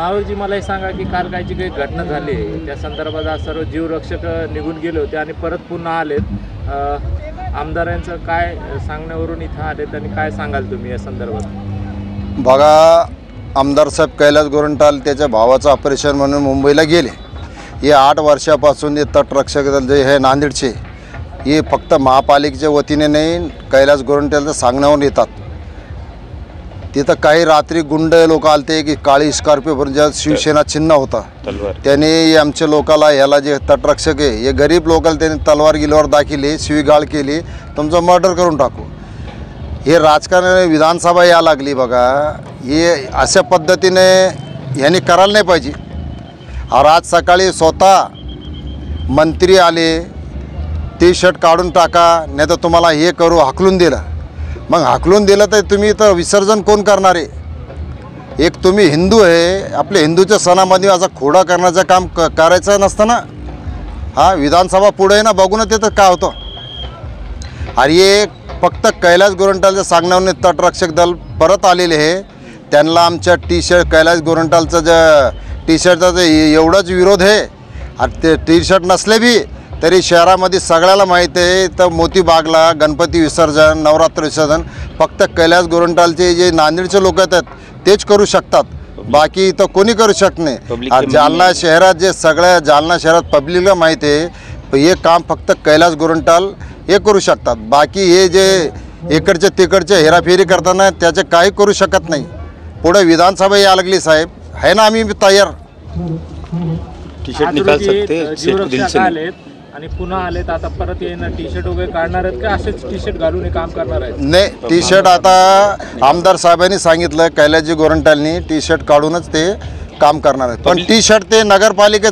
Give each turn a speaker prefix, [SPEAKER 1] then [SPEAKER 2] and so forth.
[SPEAKER 1] महावीरजी मला हे सांगा की काल काय जी काही घटना झाली त्या संदर्भात आज सर्व जीवरक्षक निघून गेले होते आणि परत पुन्हा आलेत. आमदारांचं काय सांगण्यावरून इथं आलेत आणि काय सांगाल तुम्ही या संदर्भात?
[SPEAKER 2] बघा, आमदार साहेब कैलास गोरंट्याल त्याच्या भावाचं ऑपरेशन म्हणून मुंबईला गेले. हे 8 वर्षापासून हे तटरक्षक दल जे हे नांदेडचे हे फक्त महापालिकेच्या वतीने नाही, कैलास गोरंट्यालचं सांगण्यावरून येतात. तिथं काही रात्री गुंड लोक आलते की काळी स्कॉर्पिओ ज्या शिवसेना चिन्ह होता त्याने आमच्या लोकाला याला जे तटरक्षक आहे हे गरीब लोकाला त्यांनी तलवार गिलवार दाखिली, शिवीगाळ केली, तुमचं मर्डर करून टाकू. हे राजकारण विधानसभा या लागली बघा. हे अशा पद्धतीने ह्यांनी करायला नाही पाहिजे. आज सकाळी स्वतः मंत्री आले, टी शर्ट काढून टाका नाही तर तुम्हाला हे करू हाकलून दिलं. मग हाकलून दिलं तर तुम्ही तर विसर्जन कोण करणार आहे? एक तुम्ही हिंदू आहे, आपल्या हिंदूच्या सणामध्ये असं खोडा करण्याचं काम करायचं नसतं ना. हा विधानसभा पुढे आहे ना, बघू ना ते तर काय होतं. अरे फक्त कैलास गोरंट्यालच्या सांगण्यावरून तटरक्षक दल परत आलेले आहे. त्यांना आमच्या टी शर्ट कैलास गोरंट्यालचं जे टी शर्टचा एवढाच विरोध आहे. आणि ते टी शर्ट नसले बी तरी शहरामध्ये सगळ्याला माहीत आहे तर मोतीबागला गणपती विसर्जन, नवरात्र विसर्जन फक्त कैलास गोरंट्यालचे जे नांदेडचे लोक आहेत तेच करू शकतात, बाकी तर कोणी करू शकत नाही. जालना शहरात जे सगळ्या जालना शहरात पब्लिकला माहीत आहे हे काम फक्त कैलास गोरंट्याल हे करू शकतात. बाकी हे जे इकडचे तिकडचे हेराफेरी करताना त्याचे काही करू शकत नाही. पुढे विधानसभा या लागली साहेब, आहे ना आम्ही तयार.
[SPEAKER 3] टी शर्ट निकाल सकते,
[SPEAKER 1] जीवरक्षक आलेत आणि पुन्हा आलेत, आता परत येणार टी शर्ट वगैरे काढणार आहेत का असेच टी शर्ट घालून हे काम करणार आहेत?
[SPEAKER 2] नाही, टी शर्ट आता आमदार साहेबांनी सांगितलं कैलासजी गोरंट्यालनी टी शर्ट काढूनच ते काम करणार आहेत. पण टी शर्ट ते नगरपालिकेत